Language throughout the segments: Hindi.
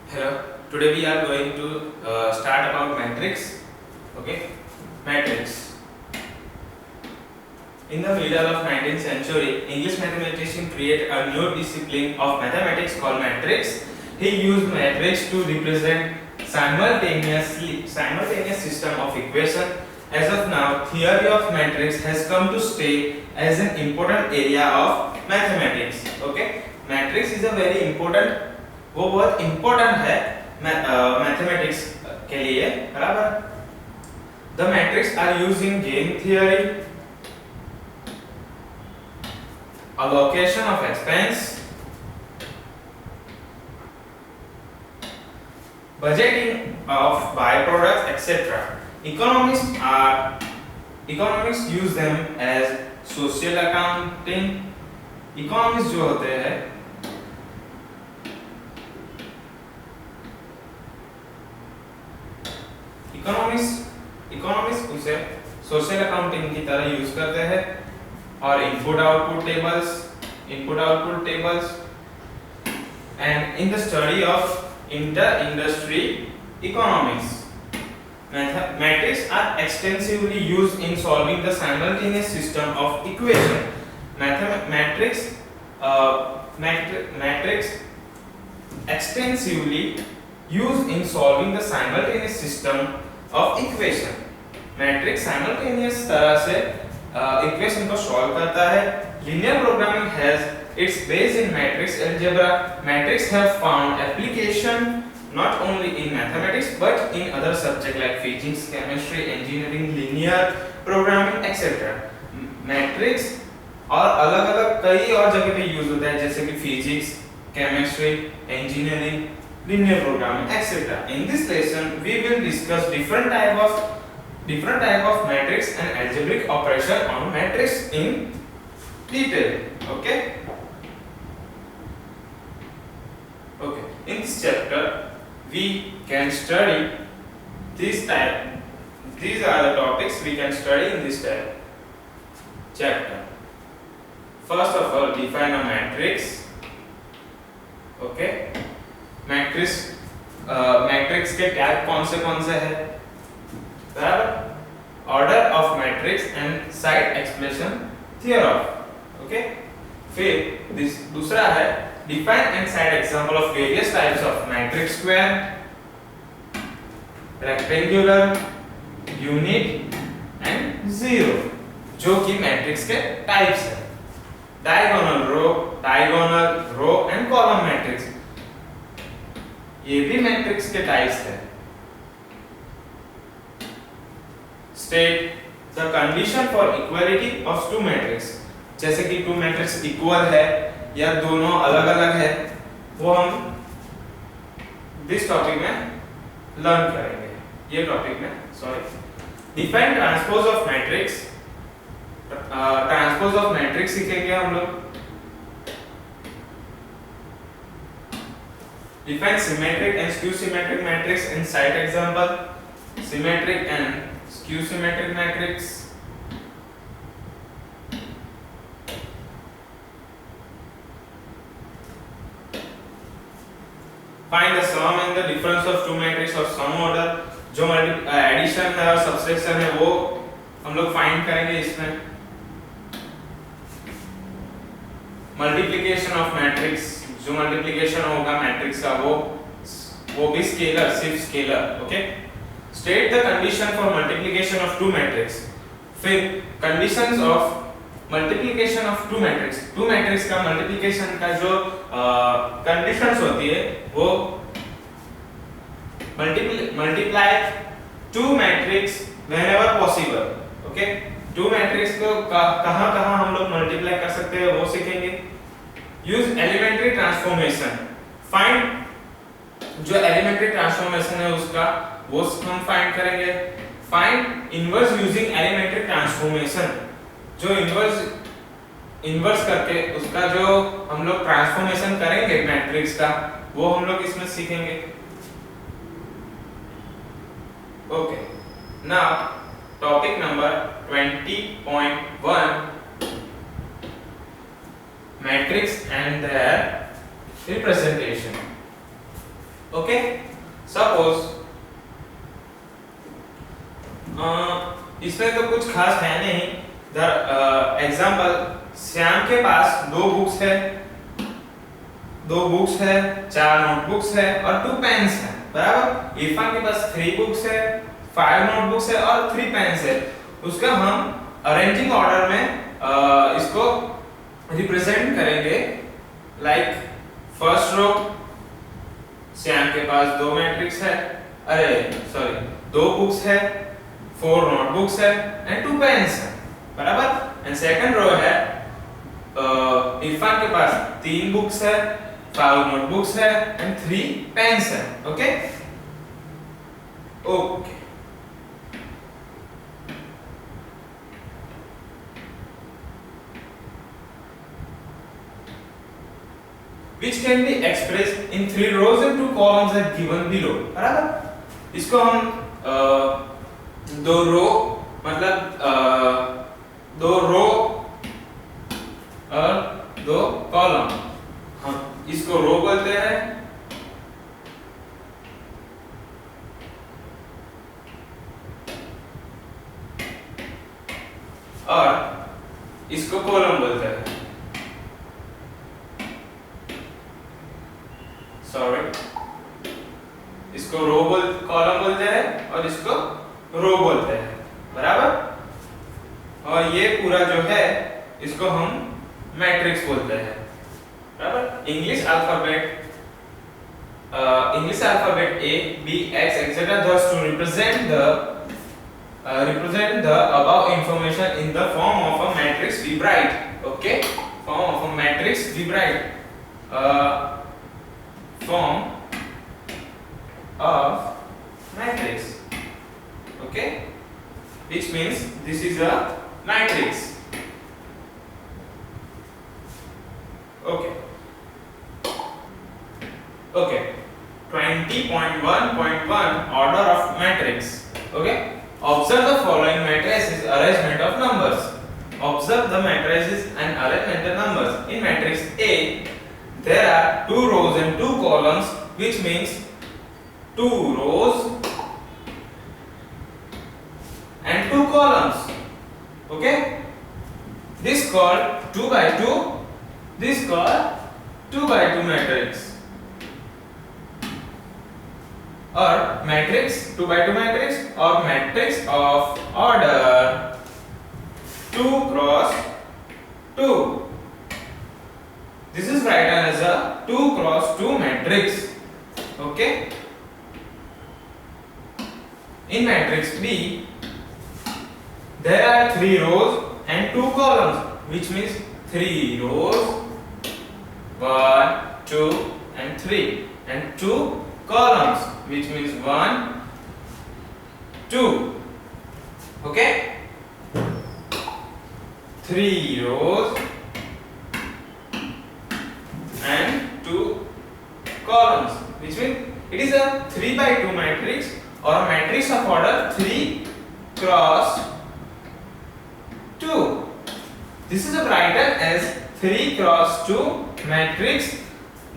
Hello. Today we are going to start about matrix. Okay, matrix. In the middle of 19th century, English mathematician created a new discipline of mathematics called matrix. He used matrix to represent simultaneous system of equation. As of now, theory of matrix has come to stay as an important area of mathematics. Okay, matrix is a very important, वो बहुत इम्पोर्टेंट है मैथमेटिक्स के लिए, बराबर. The matrix are used in game theory, allocation of expense, budgeting of byproducts, etc. Economists use them as social accounting. Economists जो होते हैं इकोनॉमिक्स उसे सोशल अकाउंटिंग की तरह यूज करते हैं. और input output tables and in the study of inter industry economics, matrix are extensively used in solving the simultaneous system of equation. Matrix extensively used in solving the simultaneous system of equation. Matrix simultaneous तरह से इक्वेशन को सॉल्व करता है. Linear programming has its base in matrix algebra. Matrix have found application not only in mathematics but in other subjects like physics, chemistry, engineering, linear programming, etc. Matrix और अलग-अलग कई और जगह पे यूज होता है, जैसे कि physics, chemistry, engineering, linear programming, etc. In this lesson, we will discuss different type of matrix and algebraic operation on matrix in detail. Okay. In this chapter, we can study this type. These are the topics we can study in this chapter. First of all, define a matrix. Okay. Matrix के टाइप कौन से हैं, बराबर. Order of matrix and side expression theorem. Okay. फिर दूसरा है define and side example of various types of matrix, square, rectangular, unit and zero, जो कि मैट्रिक्स के टाइप्स है. Diagonal row and column matrix, ये भी मैट्रिक्स के टाइप्स है. State the condition for equality of two matrix, जैसे कि टू मैट्रिक्स इक्वल है या दोनों अलग-अलग है, वो हम दिस टॉपिक में लर्न करेंगे. ये टॉपिक में define transpose of matrix. Transpose of matrix सीखेंगे हम लोग. Define symmetric and skew symmetric matrix in side example. Symmetric and skew symmetric matrix. Find the sum and the difference of two matrix of some order. जो एडिशन है और सब्सट्रैक्शन है वो हम लोग फाइंड करेंगे इसमें. मल्टीप्लिकेशन ऑफ मैट्रिक्स, जो मल्टीप्लिकेशन होगा मैट्रिक्स का वो भी स्केलर, सिर्फ scalar. Okay. State the condition for multiplication of two matrix. फिर conditions of multiplication of two matrix. Two matrix का मल्टीप्लिकेशन का जो कंडीशंस होती है वो multiply two matrix whenever possible. Okay. Two matrix को कहां हम लोग मल्टीप्लाई कर सकते हैं वो सीखेंगे. Use elementary transformation. फाइंड जो एलिमेंट्री ट्रांसफॉर्मेशन है उसका वो हम फाइंड करेंगे. Find inverse using elementary transformation. जो इनवर्स करके उसका जो हम लोग ट्रांसफॉर्मेशन करेंगे मैट्रिक्स का वो हम लोग इसमें सीखेंगे. Okay. Now topic number 20.1, matrix and their representation. Okay, suppose इसमें तो कुछ खास है नहीं। एग्जाम्पल, श्याम के पास दो बुक्स है, 4 नोटबुक्स है और 2 पेन्स है, बराबर। इरफान के पास 3 बुक्स है, 5 नोटबुक्स है और 3 पेन्स है। उसका हम अरेंजिंग ऑर्डर में इसको रिप्रेजेंट करेंगे। लाइक फर्स्ट रो, श्याम के पास 2 मैट्रिक्स है, दो बुक्स है, 4 नोटबुक्स है एंड 2 पेन्स है, बराबर। एंड सेकंड रो है, इरफान के पास 3 बुक्स है, 5 नोटबुक्स है एंड 3 पेन्स है। Okay okay, which can be expressed in 3 rows and 2 columns as given below, बराबर। इसको हम दो रो मतलब 2 रो और 2 कॉलम, हम इसको रो बोलते हैं और इसको कॉलम बोलते हैं। इसको कॉलम बोलते हैं और इसको रो बोलते हैं, बराबर। और ये पूरा जो है इसको हम मैट्रिक्स बोलते हैं, बराबर। English alphabet A, B, X, etc. thus to represent the above information in the form of a matrix we write. Okay, form of a matrix we write. Form of matrix, okay, which means this is a matrix. Okay 20.1.1 order of matrix. Okay, observe the following matrices arrangement of numbers. Observe the matrices and arrangement of numbers. In matrix A there are 2 rows and 2 columns, which means 2 rows and 2 columns. Okay, this called 2 by 2, this called 2 by 2 matrix, or matrix 2 by 2 matrix, or matrix of order 2 cross 2. This is written as a 2 cross 2 matrix. Okay, in matrix B there are 3 rows and 2 columns, which means 3 rows 1 2 and 3 and 2 columns, which means 1 2. Okay, 3 rows and 2 columns, which means it is a 3 by 2 matrix or a matrix of order 3 cross 2. This is written as 3 cross 2 matrix.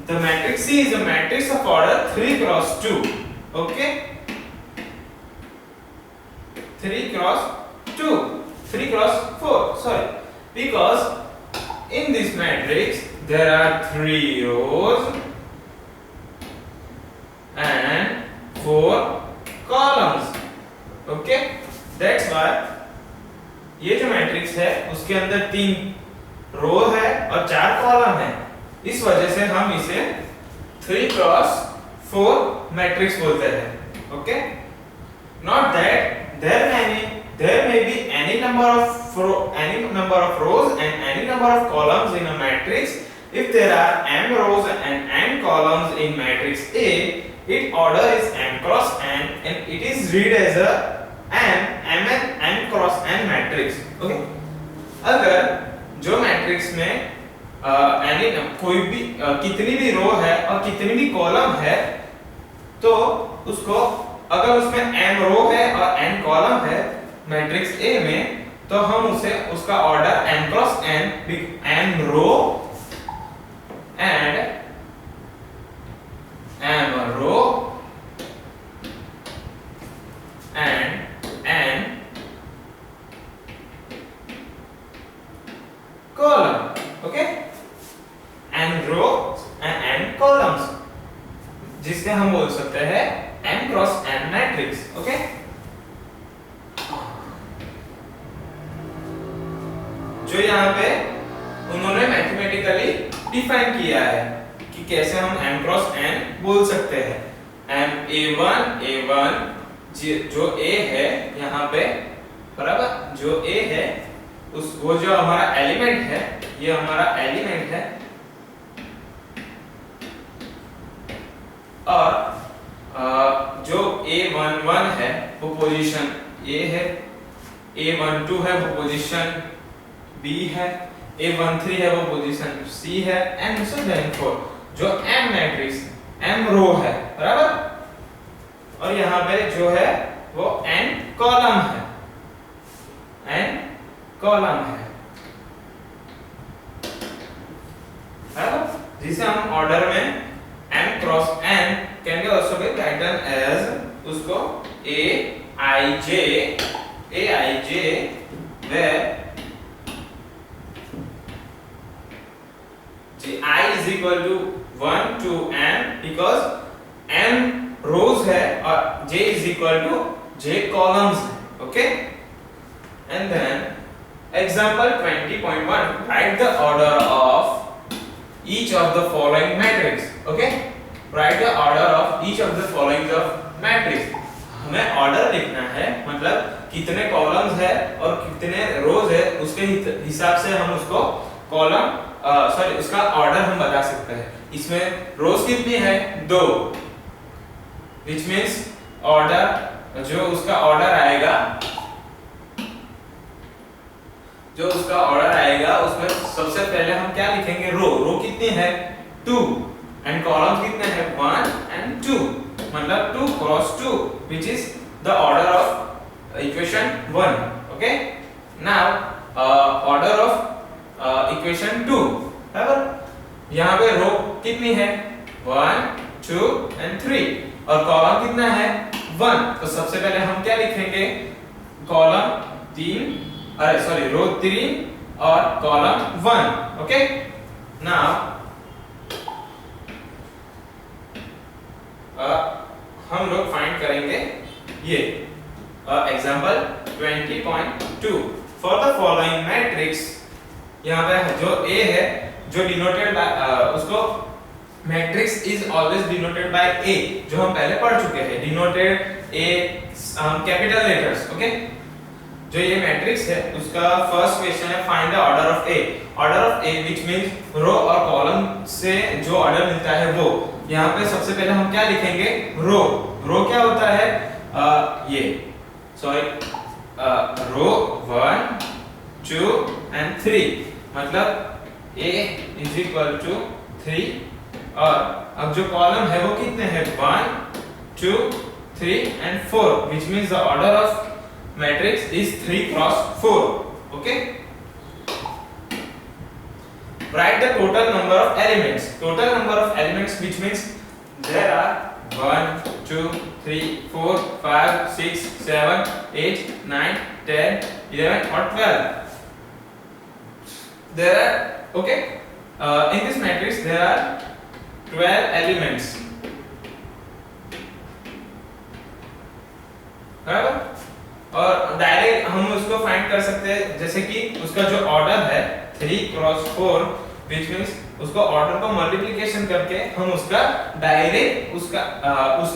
The matrix C is a matrix of order 3 cross 2. Okay, 3 cross 2, 3 cross 4, sorry, because in this matrix there are 3 rows and 4 columns. Okay, that's why ये जो मैट्रिक्स है उसके अंदर 3 रो है और 4 कॉलम है, इस वजह से हम इसे 3 क्रॉस 4 मैट्रिक्स बोलते हैं। Okay, not that there may be any number of rows and any number of columns in a matrix. If there are m rows and n columns in matrix A, its order is m cross n and it is read as a m cross n matrix. Okay, अगर जो मैट्रिक्स में कोई भी कितनी भी रो है और कितनी भी कॉलम है, तो उसको अगर उसमें m रो है और n कॉलम है मैट्रिक्स A में, तो हम उसे उसका order m cross n, m row and m row जिससे हम बोल सकते हैं m cross n matrix. Okay, जो यहाँ पे उन्होंने मैथमेटिकली डिफाइन किया है कि कैसे हम m क्रॉस n बोल सकते हैं। a1 जो a है यहाँ पे, बराबर, जो a है उस वो जो हमारा एलिमेंट है, ये हमारा एलिमेंट है, और जो a11 है वो पोजीशन a है, a12 है वो पोजीशन b है, a13 है वो पोजीशन c है, एंड सो देन जो m मैट्रिक्स m रो है, बराबर, और यहाँ पे जो है वो n कॉलम है, n कॉलम है, बराबर, जिसे हम ऑर्डर में m cross n can be also be written as उसको aij where I is equal to 1 to n because m rows है और j is equal to j columns है। Okay, and then example 20.1 write the order of each of the following matrix। Okay, write the order of each of the following of matrix। हमें ऑर्डर लिखना है, मतलब कितने कॉलम्स है और कितने रोज है, उसके हिसाब से हम उसको कॉलम सॉरी उसका ऑर्डर हम बता सकते हैं। इसमें रोज कितनी है? 2, which means ऑर्डर जो उसका ऑर्डर आएगा, उसमें सबसे पहले हम क्या लिखेंगे? रो कितनी है? 2, एंड कॉलम कितने हैं? 1 and 2, मतलब 2 cross 2 which is the order of equation 1। okay, now order of equation 2, बराबर, यहाँ पे रो कितनी है? 1 2 and 3, और कॉलम कितना है? 1। तो सबसे पहले हम क्या लिखेंगे? कॉलम 3, अरे सॉरी, रो 3 और कॉलम 1। ओके, नाउ हम लोग फाइंड करेंगे ये example 20.2 for the following matrix. यहाँ पे जो A है, जो डिनोटेड बाय उसको matrix is always denoted by A, जो हम पहले पढ़ चुके हैं, denoted A capital letters. Okay, जो ये मैट्रिक्स है उसका फर्स्ट क्वेश्चन है find the order of A। Order of A which means row और कॉलम से जो ऑर्डर मिलता है वो। यहाँ पे सबसे पहले हम क्या लिखेंगे? रो क्या होता है? ये सॉरी, रो 1 2 and 3, मतलब A is equal to 3, और अब जो कॉलम है वो कितने हैं? 1 2 3 and 4, which means the order of matrix is 3 cross 4। okay, write the total number of elements। total number of elements which means there are 1 2 3 4 5 6 7 8 9 10 11 or 12। there are in this matrix there are 12 elements, बराबर, और डायरेक्ट हम उसको फाइंड कर सकते हैं, जैसे कि उसका जो ऑर्डर है 3 क्रॉस 4, which means उसको ऑर्डर को मल्टीप्लिकेशन करके हम उसका डायरेक्ट उसका उस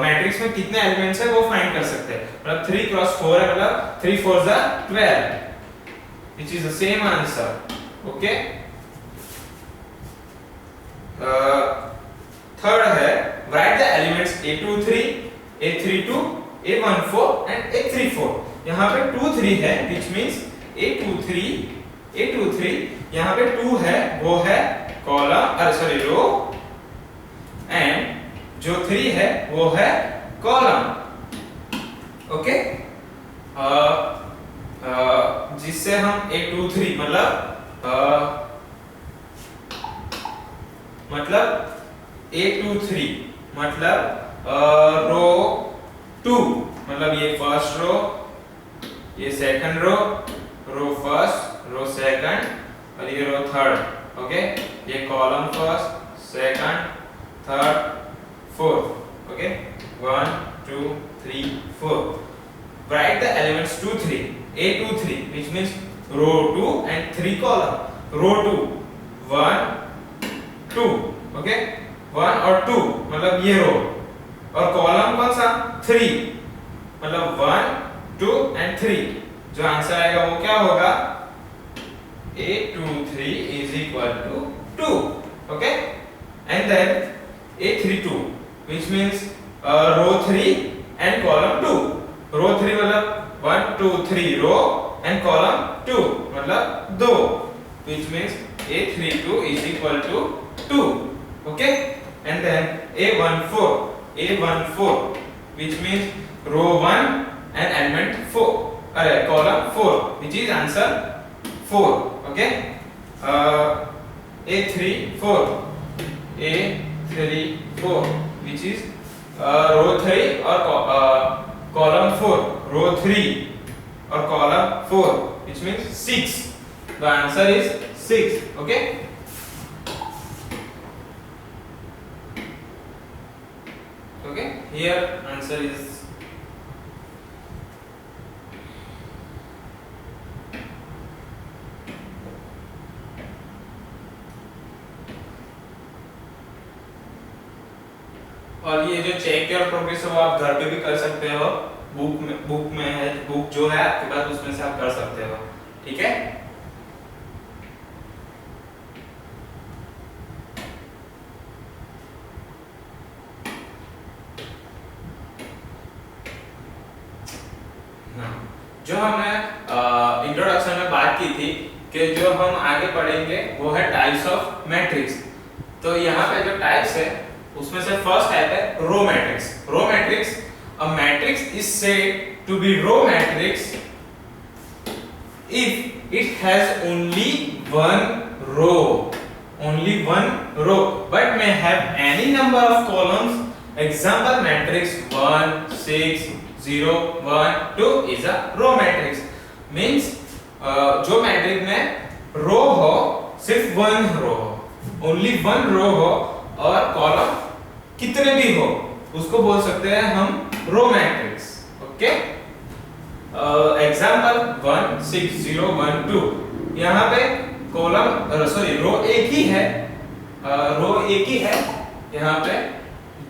मैट्रिक्स में कितने एलिमेंट्स है वो फाइंड कर सकते हैं। मतलब 3 क्रॉस 4 है, मतलब 3 4s are 12, which is the same answer। Okay, third है write the elements a23 a32 a14 and a34। यहाँ पे 2 3 है, which means a23 यहाँ पे 2 है, वो है कॉलम, अरे सॉरी रो, एंड जो 3 है वो है कॉलम। ओके, जिससे हम a23 मतलब a23 मतलब रो 2, मतलब ये फर्स्ट रो, ये second row first, row second, और ये रो थर्ड। ओके, ये column first second third 4. Okay, 1 2 3 4. Write the elements 2 3, a 2 3, which means row 2 and 3 column. Row 2 1 2. Okay, 1 और 2 मतलब ये रो, और कॉलम कौन सा 3 मतलब 1 2 and 3. जो आंसर आएगा वो क्या होगा, A23 is equal to 2. Okay, and then A32, which means row 3 and column 2. row 3 मतलब 1 2 3 row and column 2 मतलब 2, which means A32 is equal to 2. Okay, and then A14, which means row 1 and element 4, column 4, which is answer 4. Okay, A34, which is row 3 or column 4, row 3 or column 4, which means 6. The answer is 6. Okay, okay, here answer is और ये जो चेक योर प्रोग्रेस है वो आप घर पे भी कर सकते हो, बुक में है, बुक जो है आपके पास उसमें से आप कर सकते हो. ठीक है, जो हमने इंट्रोडक्शन में बात की थी कि जो हम आगे पढ़ेंगे वो है टाइप्स ऑफ मैट्रिक्स. तो यहाँ पे जो टाइप्स है उसमें से फर्स्ट टाइप है row matrix. Row matrix, a matrix is said to be row matrix if it has only one row but may have any number of columns. Example matrix 1 6 0 1 2 is a row matrix. Means जो मैट्रिक्स में रो हो, सिर्फ वन रो हो, ओनली वन रो हो और कॉलम कितने भी हो उसको बोल सकते हैं हम रो मैट्रिक्स. Okay, example 1 6 0 1 2. यहाँ पे कॉलम रो एक ही है, यहाँ पे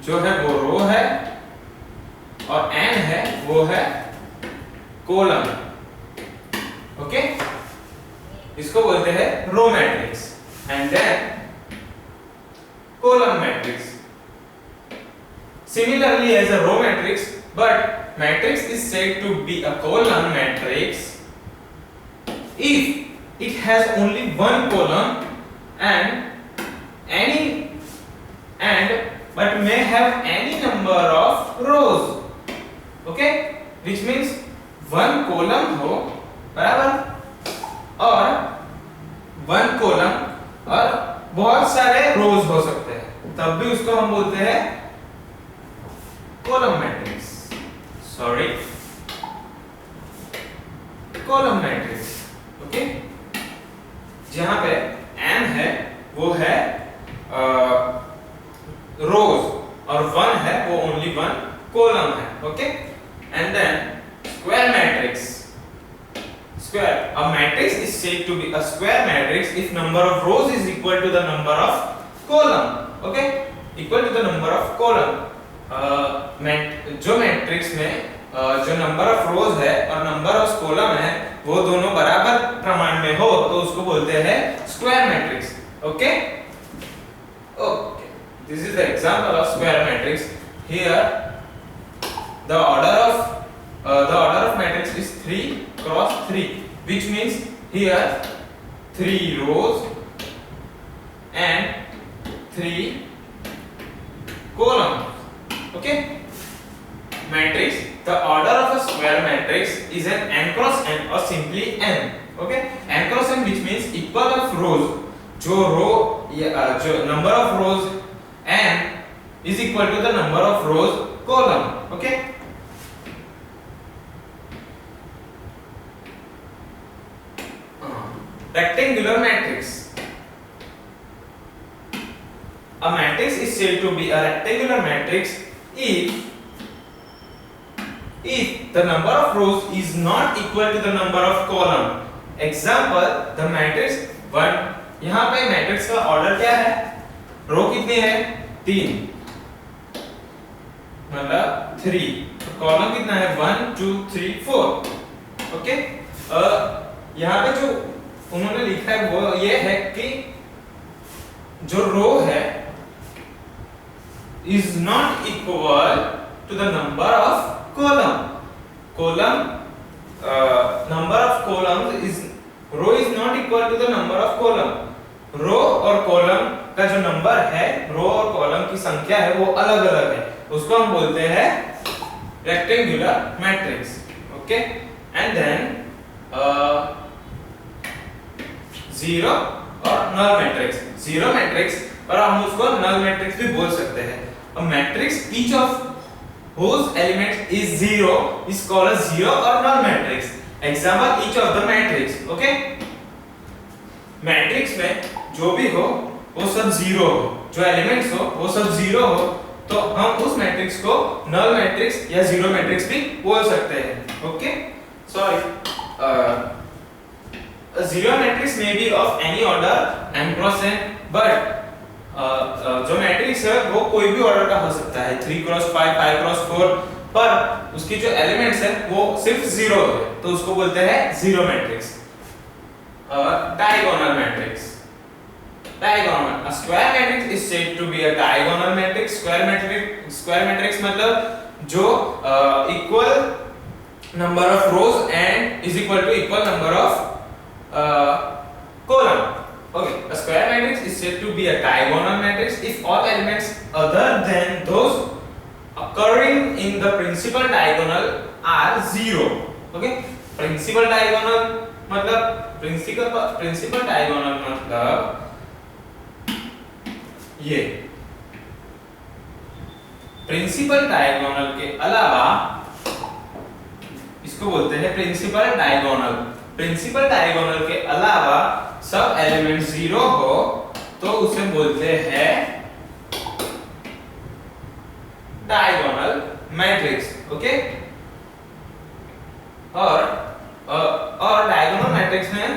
जो है वो रो है और n है वो है कॉलम. ओके, इसको बोलते हैं row matrix. And then column matrix. Similarly as a row matrix, but matrix is said to be a column matrix if it has only one column but may have any number of rows. Okay, which means one column हो बराबर और one column और बहुत सारे rows हो सकते हैं, तब भी उसको हम बोलते हैं column matrix. Sorry, column matrix. Okay, जहां पे n है वो है rows और 1 है वो only one column है. Okay, and then square matrix. Square, a matrix is said to be a square matrix if number of rows is equal to the number of column. Okay, equal to the number of column. जो मैट्रिक्स में जो नंबर ऑफ रोज है और नंबर ऑफ कॉलम है वो दोनों बराबर प्रमाण में हो तो उसको बोलते हैं square matrix. Okay, this is the example of square matrix. Here the order of matrix is 3 cross 3, which means here 3 rows and 3 columns. Okay, matrix, the order of a square matrix is an n cross n or simply n. Okay, n cross n, which means equal of rows. जो number of rows n is equal to the number of rows column. Okay, rectangular matrix. A matrix is is said to be a rectangular matrix if the number of rows is not equal to the number of column. Example, the matrix 1, यहाँ पे मैट्रिक्स का ऑर्डर क्या है, रो कितने हैं 3 मतलब 3, कॉलम कितना है 1 2 3 4. ओके, यहाँ पे जो उन्होंने लिखा है वो ये है कि जो रो है is not equal to the number of column. Number of columns is row is not equal to the number of column. रो और कॉलम का जो नंबर है, रो और कॉलम की संख्या है वो अलग अलग है, उसको हम बोलते हैं rectangular matrix. Okay, and than zero और नल मैट्रिक्स. जीरो मैट्रिक्स और हम उसको नल मैट्रिक्स भी बोल सकते हैं. A matrix each of whose element is zero is called a zero or null matrix. Example, each of the matrix. Okay, matrix में जो भी हो वो सब जीरो हो, जो एलिमेंट्स हो वो सब जीरो हो, तो हम उस मैट्रिक्स को नल मैट्रिक्स या जीरो मैट्रिक्स भी बोल सकते हैं. Okay, sorry, a zero matrix may be of any order n cross n, but जो मैट्रिक्स है वो कोई भी ऑर्डर का हो सकता है, 3 क्रॉस 5 5 क्रॉस 4, पर उसकी जो एलिमेंट्स है वो सिर्फ जीरो है, तो उसको बोलते हैं zero matrix. Diagonal matrix. Diagonal, a square matrix is said to be a diagonal matrix. Square matrix मतलब जो equal number of rows and is equal to equal number of column. Okay, a square matrix is said to be a diagonal matrix if all elements other than those occurring in the principal diagonal are zero. Okay, principal diagonal मतलब principal diagonal मतलब ये principal diagonal के अलावा इसको बोलते हैं principal diagonal. Principal diagonal के अलावा सब एलिमेंट जीरो हो तो उसे बोलते हैं डायगोनल मैट्रिक्स. ओके, और डायगोनल मैट्रिक्स में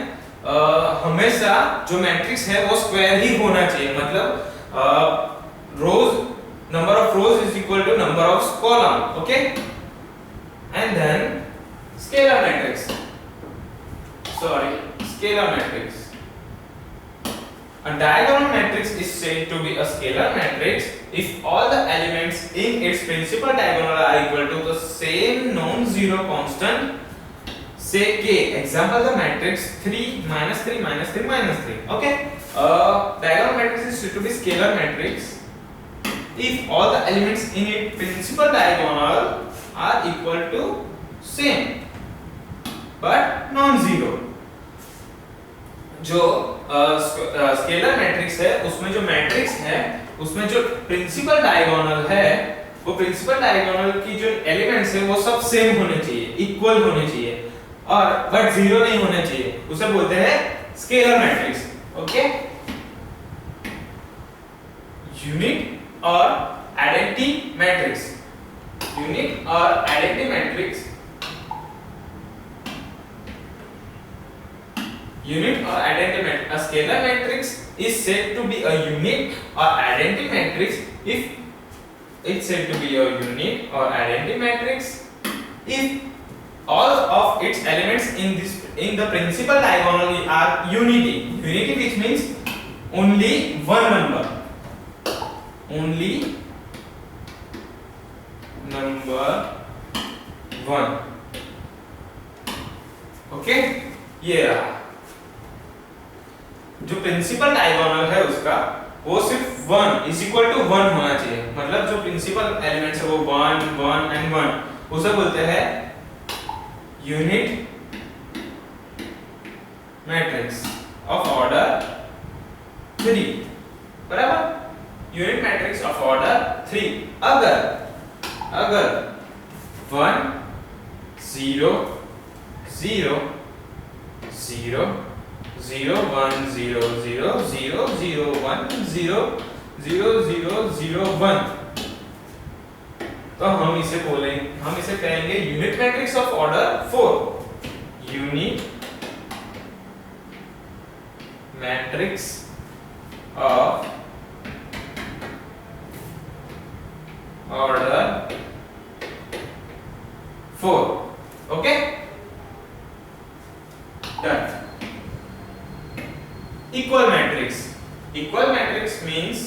हमेशा जो मैट्रिक्स है वो स्क्वायर ही होना चाहिए, मतलब rows number of rows is equal to number of column. Okay, and then scalar matrix, sorry scalar matrix. A diagonal matrix is said to be a scalar matrix if all the elements in its principal diagonal are equal to the same non-zero constant, say k. Example, the matrix 3 minus 3 minus 3 minus 3. Okay, diagonal matrix is said to be scalar matrix if all the elements in its principal diagonal are equal to same but non-zero. जो स्केलर मैट्रिक्स है उसमें जो मैट्रिक्स है उसमें जो प्रिंसिपल डायगोनल है वो प्रिंसिपल डायगोनल की जो एलिमेंट्स है वो सब सेम होने चाहिए, इक्वल होने चाहिए, और बट जीरो नहीं होने चाहिए, उसे बोलते हैं स्केलर मैट्रिक्स. ओके, यूनिट और आइडेंटिटी मैट्रिक्स. यूनिट और identity matrix, unit or identity matrix. A scalar matrix is said to be a unit or identity matrix if it's said to be a unit or identity matrix if all of its elements in the principal diagonal are unity. Unity which means only one number. Only number one. Okay, ये रहा. जो प्रिंसिपल डायगोनल है उसका वो सिर्फ 1 इज इक्वल टू 1 होना चाहिए, मतलब जो प्रिंसिपल एलिमेंट्स है वो 1 1 एंड 1, उसे बोलते हैं यूनिट मैट्रिक्स ऑफ ऑर्डर 3. बराबर, यूनिट मैट्रिक्स ऑफ ऑर्डर 3. अगर 1 0 0 0 0 1 0 0 0 0 1 0 0 0 0 1, तो हम इसे कहेंगे unit matrix of order 4। Unit matrix of order 4। Okay, done. Equal matrix means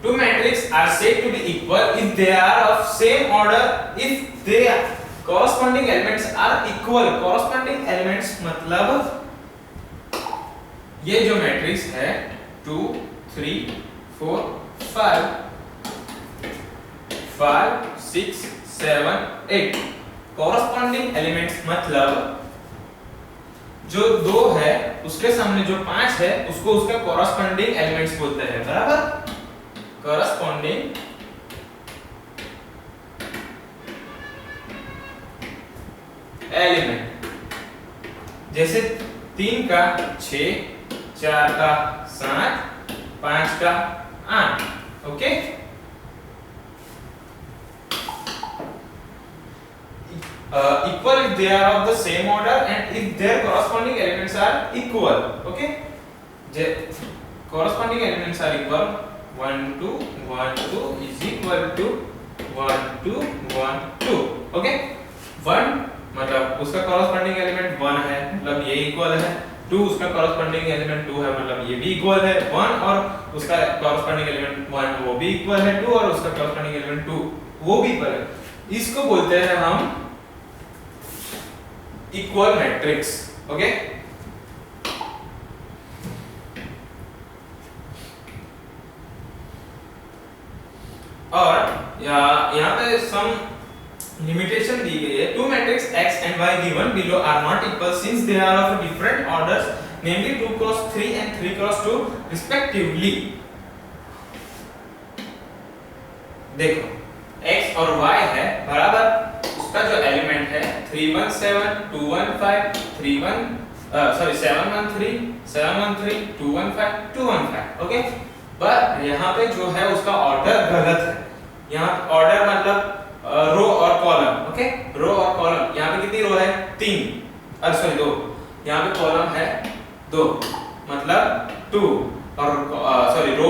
two matrices are said to be equal if they are of same order, if their corresponding elements are equal। corresponding elements मतलब ये जो मैट्रिक्स है 2 3 4 5 5 6 7 8, corresponding elements मतलब जो 2 है उसके सामने जो 5 है उसको उसका corresponding elements बोलते हैं, बराबर। corresponding element, जैसे 3 का 6, 4 का 7, 5 का 8। Okay, equal if they are of the same order and if their corresponding elements are equal। okay, corresponding elements are equal, 1 2 1 2 is equal to 1 2 1 2। okay, 1 मतलब उसका corresponding element 1 है, मतलब ये इक्वल है। 2 उसका corresponding element 2 है, मतलब ये भी इक्वल है। 1 और उसका corresponding element 1 वो भी इक्वल है। 2 और उसका corresponding element 2 वो भी इक्वल है। इसको बोलते हैं हम इक्वल मैट्रिक्स। ओके, और यहाँ पे सम लिमिटेशन दी गई है। Two matrix x and y given below are not equal since they are of different orders, namely 2 cross 3 and 3 cross 2 respectively। देखो x और y है बराबर, उसका जो एलिमेंट है 317 215 713 713 215 215। ओके, पर यहाँ पे जो है उसका ऑर्डर गलत है। यहाँ ऑर्डर मतलब रो और कॉलम। ओके, रो और कॉलम, यहाँ पे कितनी रो है 3, सॉरी 2, यहाँ पे कॉलम है 2, मतलब 2 और सॉरी रो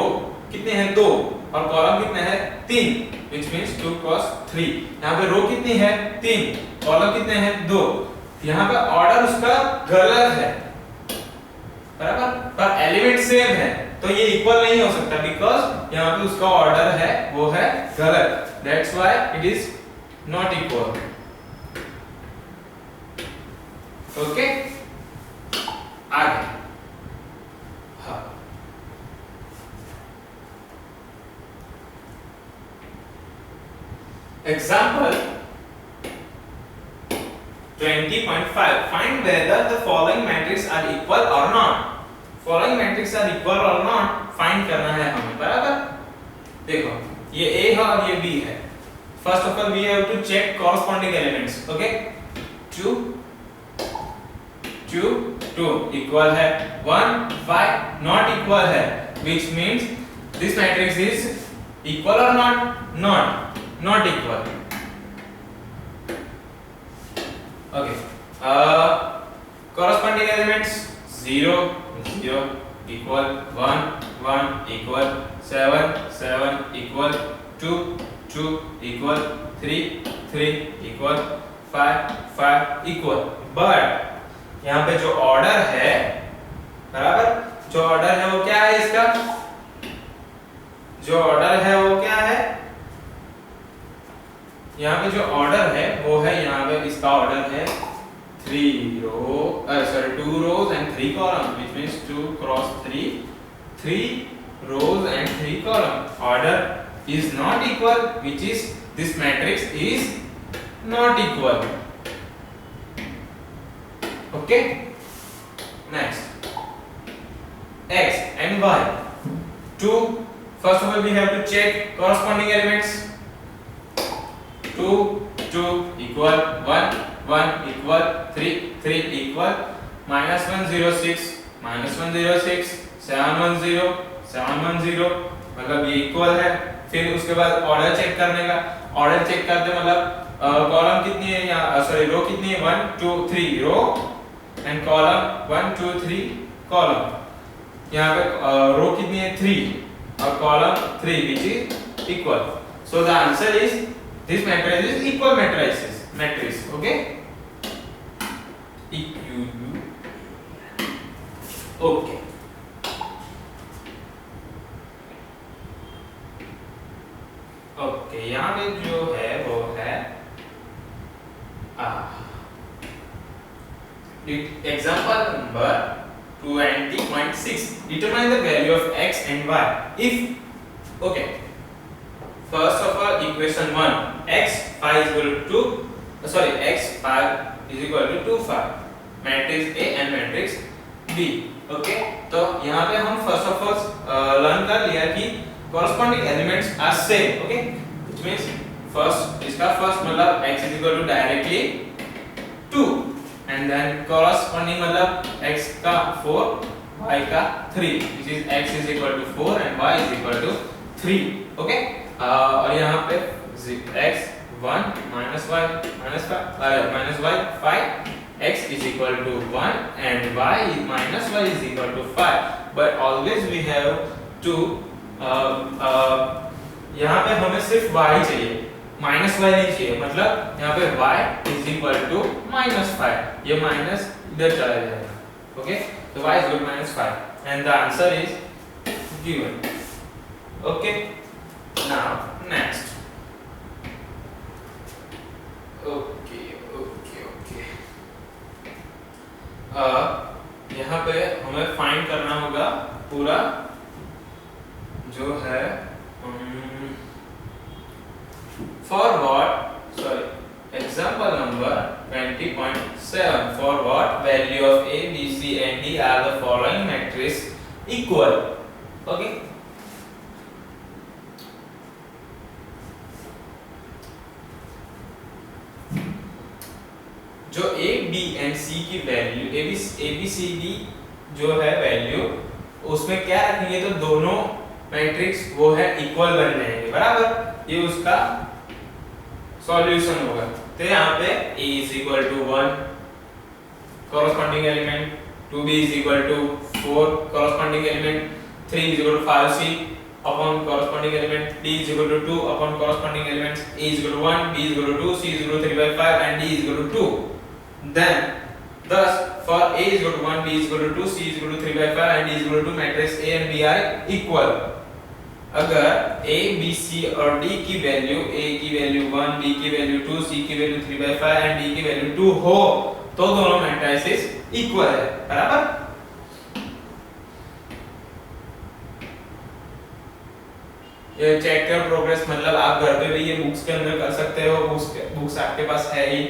कितने हैं 2 और कॉलम कितने हैं 3, which means 2 cross 3। यहाँ पे रो कितनी है 3, कॉलम कितने हैं 2। यहाँ पे ऑर्डर उसका गलत है, बराबर, पर एलिमेंट सेम है, तो ये इक्वल नहीं हो सकता बिकॉज यहाँ पे उसका ऑर्डर है वो है गलत। That's why it is not equal. Okay, आगे हाँ, example 20.5 find whether the following matrices are equal or not। following matrices are equal or not find करना है हमें, बराबर। देखो ये A है और ये B है। first of all we have to check corresponding elements। okay, 2 2 2 equal है, 1 5 not equal है, which means this matrix is equal or not equal। okay, corresponding elements 0 0 equal, 1 1 equal, 7 7 equal, 2 2 equal, 3 3 equal, 5 5 equal। But यहाँ पे जो ऑर्डर है, बराबर, जो ऑर्डर है वो क्या है इसका, जो ऑर्डर है वो क्या है, यहाँ पे जो ऑर्डर है वो है, यहाँ पे इसका ऑर्डर है 2 rows and 3 columns, which means 2 cross 3 3 rows and 3 columns। order is not equal, which is this matrix is not equal। okay, next x and y, 2, first of all we have to check corresponding elements। 2 2 equal, 1 1 equal, 3 3 equal, -106 -106 710 710 मतलब ये इक्वल है। फिर उसके बाद ऑर्डर चेक करने का, ऑर्डर चेक करते मतलब कॉलम कितनी है यहाँ, सॉरी रो कितनी है, 1 2 3 रो एंड कॉलम 1 2 3 कॉलम। यहाँ पे रो कितनी है 3 और column 3 which is equal. So the answer is this matrix is equal matrix okay. Okay okay यहाँ पे जो है वो है example number 20.6 determine the value of x and y if okay first of all equation 1 x 5 is equal to 2 sorry x 5 is equal to 2 5 matrix A and matrix B okay तो यहाँ पे हम फर्स्ट ऑफ ऑल लर्न कर लिया कि corresponding elements are same okay which means first इसका first मतलब x is equal to directly 2 and then corresponding मतलब x का 4 y का 3 which is x is equal to 4 and y is equal to 3 okay और यहाँ पे x 1 minus y minus y 5 x is equal to 1 and y minus y is equal to 5 but always we have to यहाँ पे हमें सिर्फ y चाहिए माइनस y नहीं चाहिए मतलब यहाँ पे y is equal to -5 ये माइनस इधर चला जाएगा ओके तो y is equal to -5 and the answer is given okay now next okay यहाँ पे हमें फाइंड करना होगा पूरा जो है for what sorry example number 20.7 for what value of a b c and d are the following matrix equal okay जो a b and c की value a b c d जो है वैल्यू उसमें क्या रखेंगे तो दोनों मैट्रिक्स वो है इक्वल बन जाएंगे बराबर ये उसका सॉल्यूशन होगा। तो यहाँ पे a is equal to 1 corresponding element 2b is equal to 4 corresponding element 3 is equal to 5c upon corresponding element d is equal to 2 upon corresponding elements a is equal to 1 b is equal to 2 c is equal to 3/5 and d is equal to 2 then thus for a is equal to 1 b is equal to 2 c is equal to 3/5 and d is equal to matrix a and b are equal अगर a b c और d की वैल्यू a की वैल्यू 1 b की वैल्यू 2 c की वैल्यू 3/5 एंड d की वैल्यू 2 हो तो दोनों मैट्रिसेस इक्वल है बराबर। ये चेक कर प्रोग्रेस मतलब आप घर पे भी ये बुक्स के अंदर कर सकते हो बुक्स आपके पास है ही